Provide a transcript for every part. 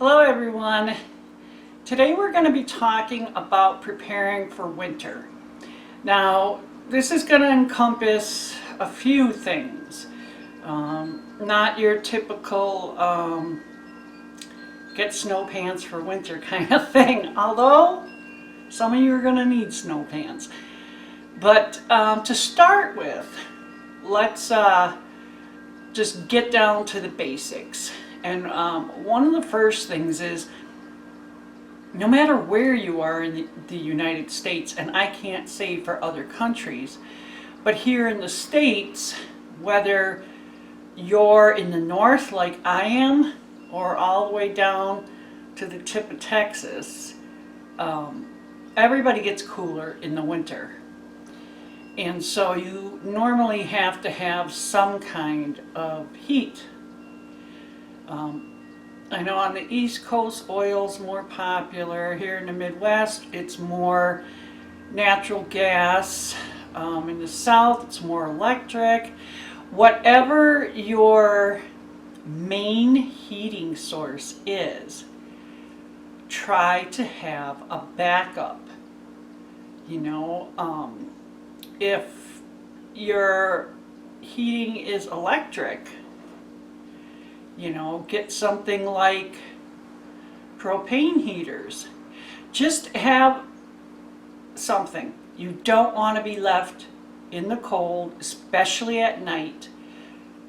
Hello everyone. Today we're going to be talking about preparing for winter. Now this is going to encompass a few things. Not your typical get snow pants for winter kind of thing, although some of you are going to need snow pants. But to start with, let's just get down to the basics. And one of the first things is, no matter where you are in the United States, and I can't say for other countries, but here in the States, whether you're in the north like I am, or all the way down to the tip of Texas, everybody gets cooler in the winter. And so you normally have to have some kind of heat. I know on the East Coast, oil's more popular. Here in the Midwest, it's more natural gas. In the South, it's more electric. Whatever your main heating source is, try to have a backup. If your heating is electric, get something like propane heaters. Just have something. You don't want to be left in the cold, especially at night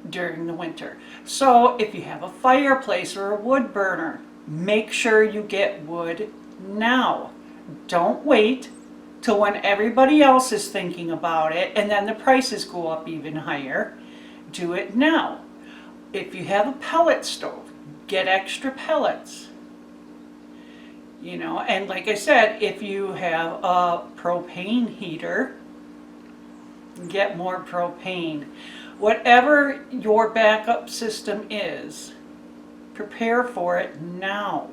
during the winter. So if you have a fireplace or a wood burner, make sure you get wood now. Don't wait till when everybody else is thinking about it and then the prices go up even higher. Do it now. If you have a pellet stove, get extra pellets. And like I said, if you have a propane heater, get more propane. Whatever your backup system is, prepare for it now.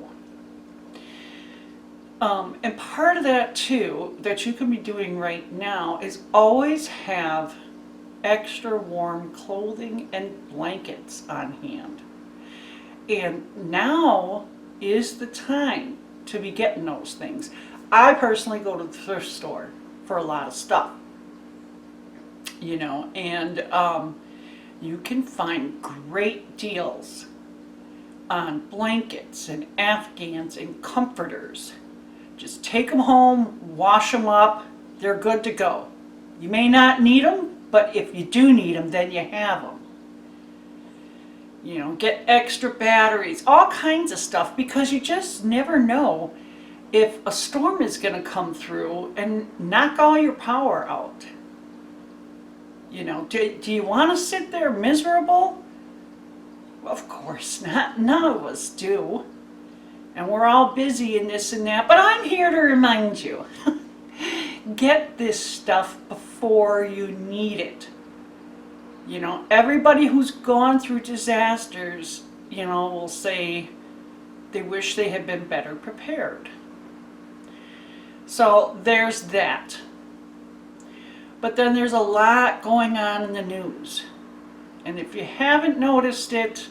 And part of that too, that you can be doing right now, is always have extra warm clothing and blankets on hand. And now is the time to be getting those things. I personally go to the thrift store for a lot of stuff, and you can find great deals on blankets and afghans and comforters. Just take them home, wash them up, they're good to go. You may not need them, but if you do need them, then you have them. Get extra batteries, all kinds of stuff, because you just never know if a storm is going to come through and knock all your power out. Do you want to sit there miserable? Of course not. None of us do. And we're all busy in this and that, but I'm here to remind you. Get this stuff before you need it. Everybody who's gone through disasters, will say they wish they had been better prepared. So there's that. But then there's a lot going on in the news. And if you haven't noticed it,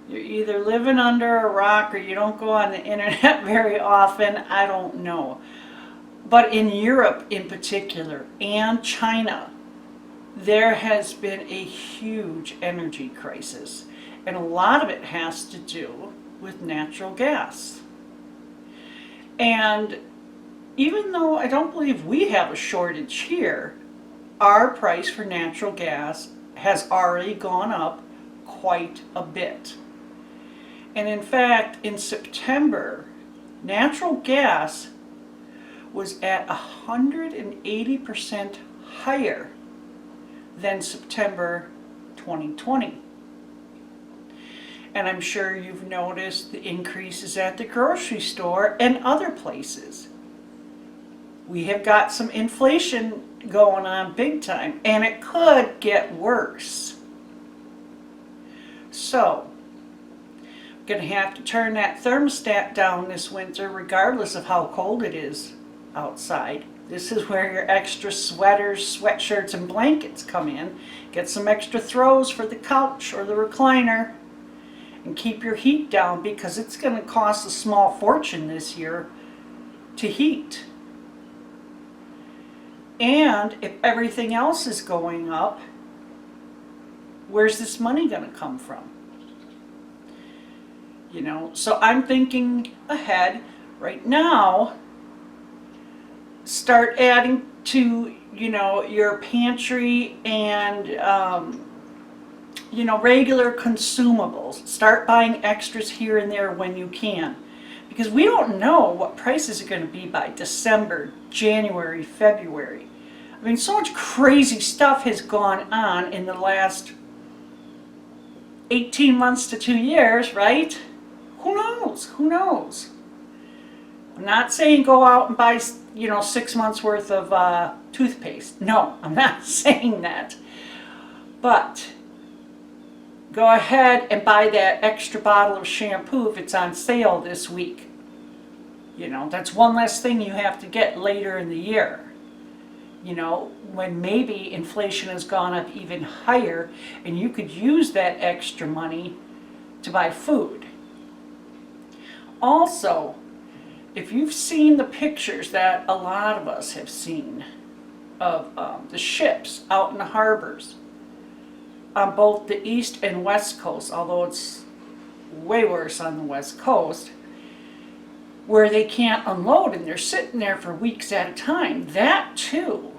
you're either living under a rock or you don't go on the internet very often. I don't know. But in Europe in particular, and China, there has been a huge energy crisis. And a lot of it has to do with natural gas. And even though I don't believe we have a shortage here, our price for natural gas has already gone up quite a bit. And in fact, in September, natural gas was at 180% higher than September 2020. And I'm sure you've noticed the increases at the grocery store and other places. We have got some inflation going on big time, and it could get worse. So, I'm going to have to turn that thermostat down this winter regardless of how cold it is outside. This is where your extra sweaters, sweatshirts, and blankets come in. Get some extra throws for the couch or the recliner. and keep your heat down, because it's going to cost a small fortune this year to heat. And if everything else is going up, where's this money going to come from? You know, so I'm thinking ahead right now. Start adding to, you know, your pantry and, you know, regular consumables. Start buying extras here and there when you can. Because we don't know what prices are going to be by December, January, February. I mean, so much crazy stuff has gone on in the last 18 months to 2 years, right? Who knows? Who knows? I'm not saying go out and buy, you know, 6 months worth of toothpaste. No, I'm not saying that. But go ahead and buy that extra bottle of shampoo if it's on sale this week. You know, that's one less thing you have to get later in the year. You know, when maybe inflation has gone up even higher and you could use that extra money to buy food. Also, if you've seen the pictures that a lot of us have seen of the ships out in the harbors on both the east and west coast, although it's way worse on the west coast, where they can't unload and they're sitting there for weeks at a time, that too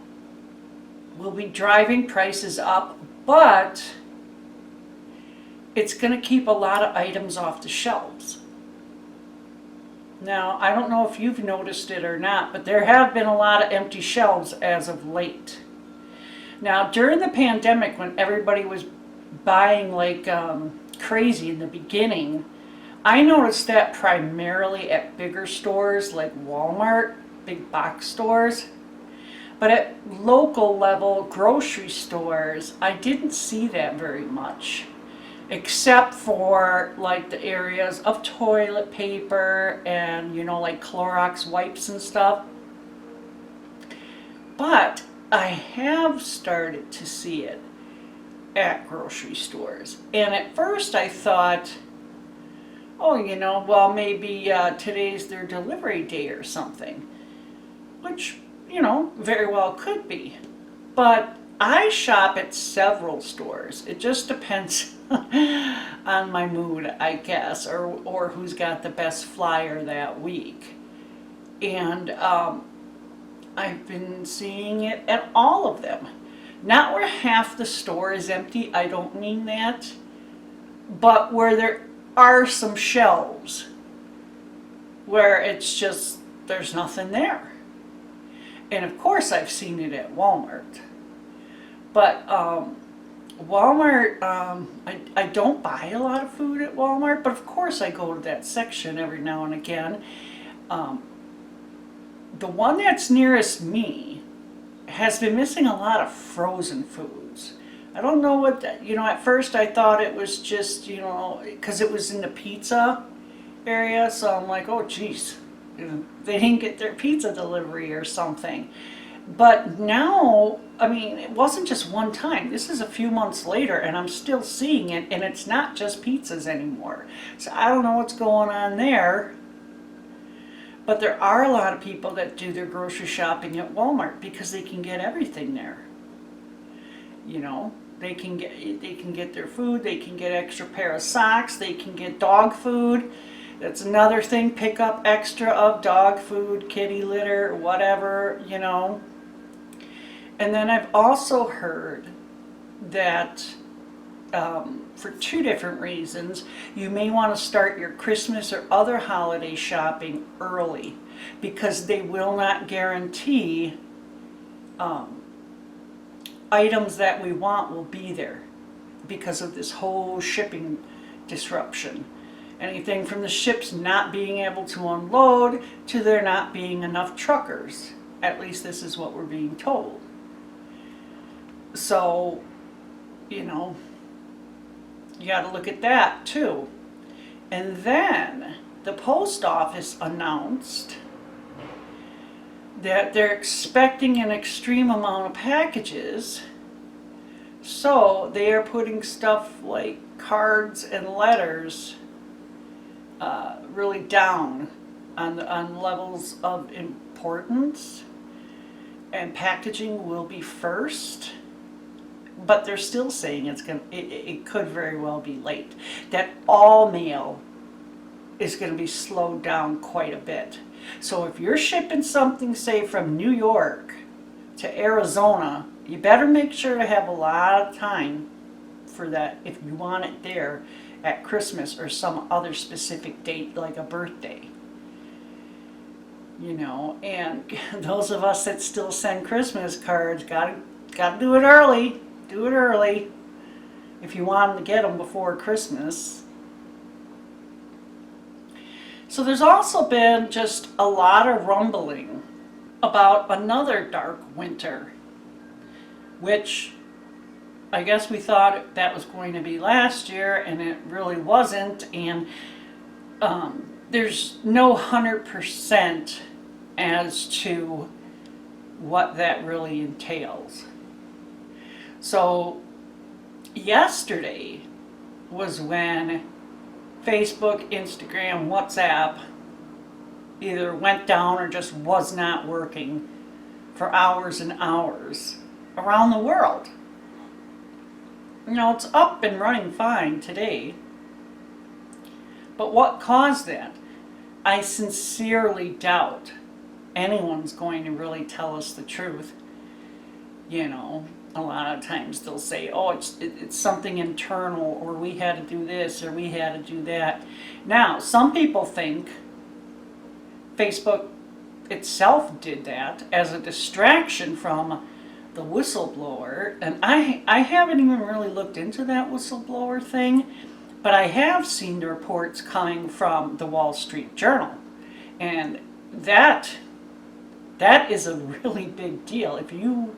will be driving prices up, but it's going to keep a lot of items off the shelves. Now, I don't know if you've noticed it or not, but there have been a lot of empty shelves as of late. Now, during the pandemic, when everybody was buying like crazy in the beginning, I noticed that primarily at bigger stores like Walmart, big box stores. But at local level grocery stores, I didn't see that very much, except for like the areas of toilet paper and, you know, like Clorox wipes and stuff. But I have started to see it at grocery stores. And at first I thought, oh, you know, well, maybe today's their delivery day or something, which, you know, very well could be. But I shop at several stores. It just depends on my mood, I guess, or who's got the best flyer that week. And I've been seeing it at all of them. Not where half the store is empty, I don't mean that, but where there are some shelves where it's just, there's nothing there. And of course I've seen it at Walmart. But Walmart, I don't buy a lot of food at Walmart, but of course I go to that section every now and again. The one that's nearest me has been missing a lot of frozen foods. I don't know what that, you know, at first I thought it was just, you know, because it was in the pizza area, so I'm like, oh geez, they didn't get their pizza delivery or something. But now, I mean, it wasn't just one time. This is a few months later and I'm still seeing it, and it's not just pizzas anymore. So I don't know what's going on there. But there are a lot of people that do their grocery shopping at Walmart because they can get everything there. You know, they can get their food, they can get extra pair of socks, they can get dog food. That's another thing, pick up extra of dog food, kitty litter, whatever, you know. And then I've also heard that for two different reasons, you may want to start your Christmas or other holiday shopping early, because they will not guarantee items that we want will be there because of this whole shipping disruption. Anything from the ships not being able to unload to there not being enough truckers. At least this is what we're being told. So, you know, you got to look at that too. And then the post office announced that they're expecting an extreme amount of packages. So they are putting stuff like cards and letters really down on levels of importance, and packaging will be first. But they're still saying it could very well be late. That all mail is going to be slowed down quite a bit. So if you're shipping something, say from New York to Arizona, you better make sure to have a lot of time for that if you want it there at Christmas or some other specific date like a birthday. You know, and those of us that still send Christmas cards gotta do it early. Do it early if you want them to get them before Christmas. So there's also been just a lot of rumbling about another dark winter, which I guess we thought that was going to be last year, and it really wasn't. And there's no 100% as to what that really entails. So yesterday was when Facebook, Instagram, WhatsApp either went down or just was not working for hours and hours around the world. You know, it's up and running fine today. But what caused that? I sincerely doubt anyone's going to really tell us the truth. You know, a lot of times they'll say, oh, it's something internal, or we had to do this, or we had to do that. Now, some people think Facebook itself did that as a distraction from the whistleblower. And I haven't even really looked into that whistleblower thing, but I have seen the reports coming from the Wall Street Journal. And that is a really big deal. If you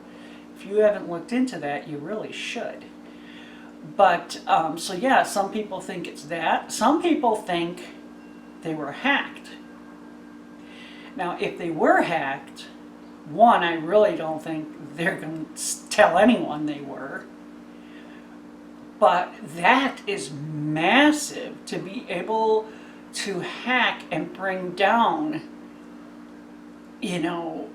haven't looked into that, you really should. But, so yeah, some people think it's that. Some people think they were hacked. Now, if they were hacked, one, I really don't think they're going to tell anyone they were. But that is massive, to be able to hack and bring down, you know,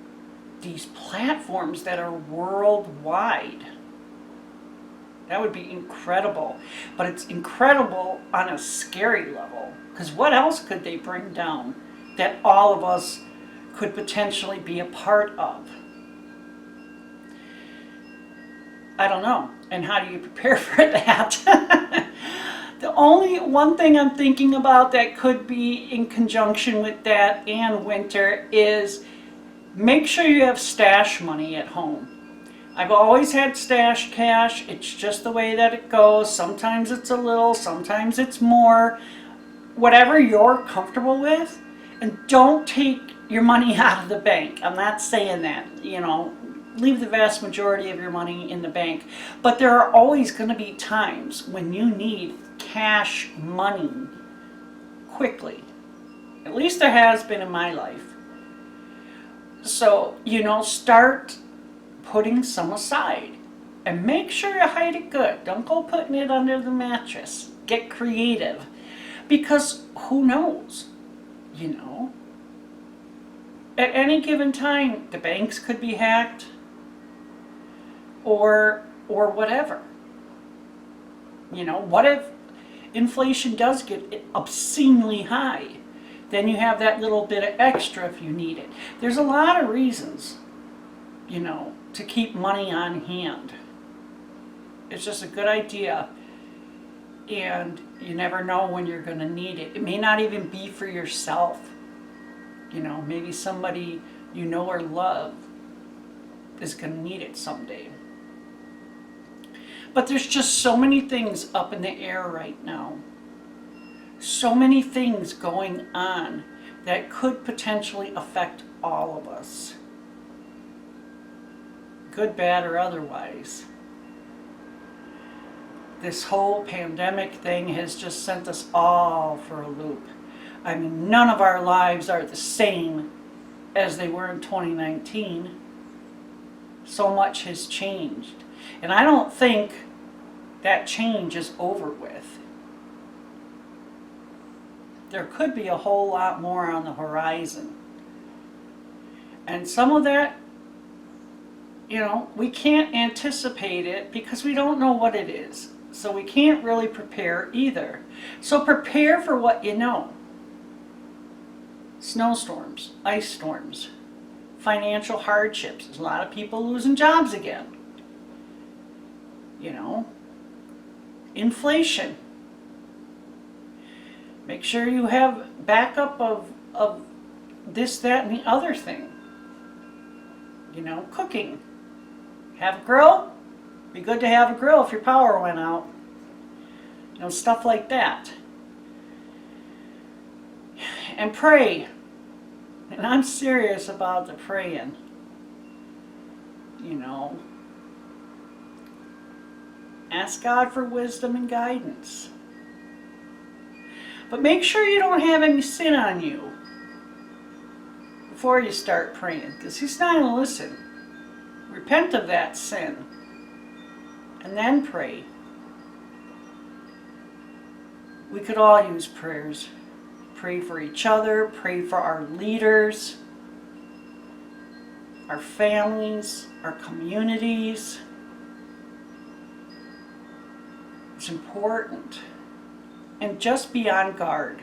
these platforms that are worldwide. That would be incredible. But it's incredible on a scary level. Because what else could they bring down that all of us could potentially be a part of? I don't know. And how do you prepare for that? The only one thing I'm thinking about that could be in conjunction with that and winter is make sure you have stash money at home. I've always had stash cash. It's just the way that it goes. Sometimes it's a little, sometimes it's more. Whatever you're comfortable with. And don't take your money out of the bank. I'm not saying that, you know, leave the vast majority of your money in the bank. But there are always going to be times when you need cash money quickly. At least there has been in my life. So, you know, start putting some aside. And make sure you hide it good. Don't go putting it under the mattress. Get creative. Because who knows? You know, at any given time, the banks could be hacked or whatever. You know, what if inflation does get obscenely high? Then you have that little bit of extra if you need it. There's a lot of reasons, you know, to keep money on hand. It's just a good idea. And you never know when you're going to need it. It may not even be for yourself. You know, maybe somebody you know or love is going to need it someday. But there's just so many things up in the air right now. So many things going on that could potentially affect all of us. Good, bad, or otherwise. This whole pandemic thing has just sent us all for a loop. I mean, none of our lives are the same as they were in 2019. So much has changed. And I don't think that change is over with. There could be a whole lot more on the horizon. And some of that, we can't anticipate it because we don't know what it is. So we can't really prepare either. So prepare for what you know. Snowstorms, ice storms, financial hardships. There's a lot of people losing jobs again. Inflation. Make sure you have backup of this, that, and the other thing. Cooking. Have a grill? Be good to have a grill if your power went out. Stuff like that. And pray. And I'm serious about the praying. Ask God for wisdom and guidance. But make sure you don't have any sin on you before you start praying, because He's not going to listen. Repent of that sin and then pray. We could all use prayers. Pray for each other, pray for our leaders, our families, our communities. It's important. And just be on guard.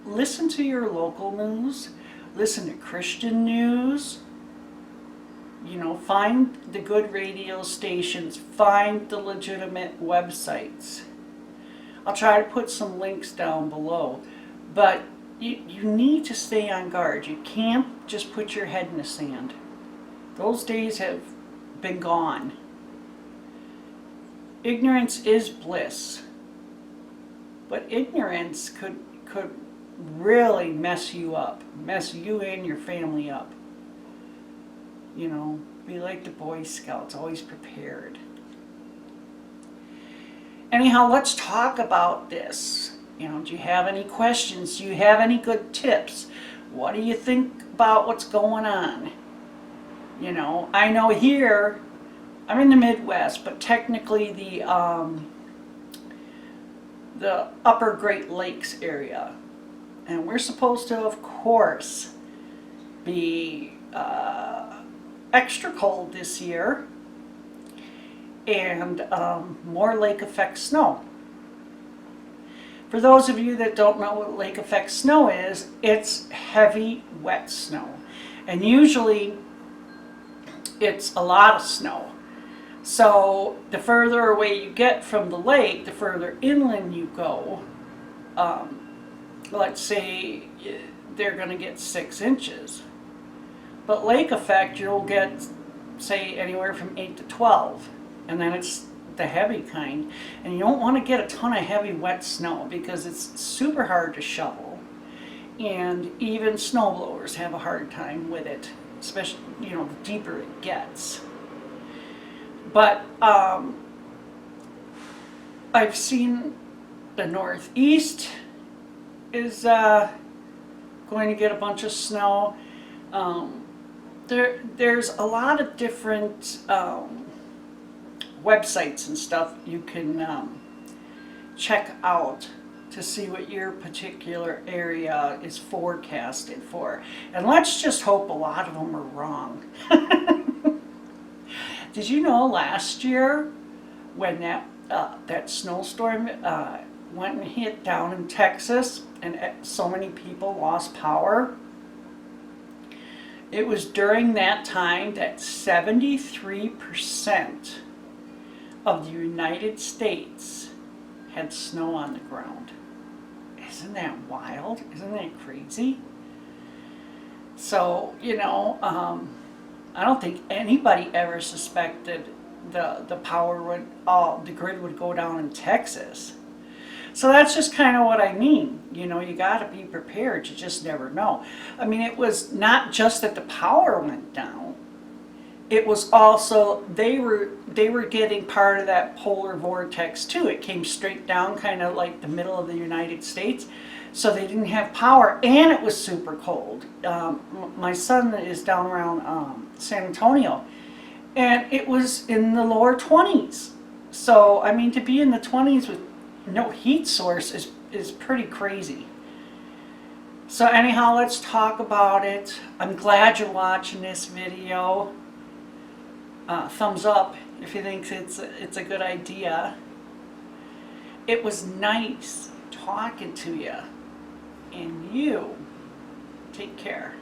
Listen to your local news, listen to Christian news. Find the good radio stations, find the legitimate websites. I'll try to put some links down below, but you need to stay on guard. You can't just put your head in the sand. Those days have been gone. Ignorance is bliss, but ignorance could really mess you up, mess you and your family up. Be like the Boy Scouts, always prepared. Anyhow, let's talk about this. Do you have any questions? Do you have any good tips? What do you think about what's going on? I know here, I'm in the Midwest, but technically the upper Great Lakes area. And we're supposed to, of course, be extra cold this year, and more lake effect snow. For those of you that don't know what lake effect snow is, it's heavy, wet snow. And usually it's a lot of snow. So the further away you get from the lake, the further inland you go. Let's say they're going to get 6 inches. But lake effect, you'll get, say, anywhere from 8 to 12. And then it's the heavy kind. And you don't want to get a ton of heavy, wet snow because it's super hard to shovel. And even snow blowers have a hard time with it, especially, the deeper it gets. But I've seen the Northeast is going to get a bunch of snow. There's a lot of different websites and stuff you can check out to see what your particular area is forecasted for. And let's just hope a lot of them are wrong. Did you know last year when that snowstorm went and hit down in Texas and so many people lost power? It was during that time that 73% of the United States had snow on the ground. Isn't that wild? Isn't that crazy? So, I don't think anybody ever suspected the power would, the grid would go down in Texas. So that's just kind of what I mean. You got to be prepared. You just never know. I mean, it was not just that the power went down. It was also they were getting part of that polar vortex too. It came straight down, kind of like the middle of the United States. So they didn't have power, and it was super cold. My son is down around San Antonio, and it was in the lower 20s. So, I mean, to be in the 20s with no heat source is pretty crazy. So anyhow, let's talk about it. I'm glad you're watching this video. Thumbs up if you think it's a good idea. It was nice talking to you, and you take care.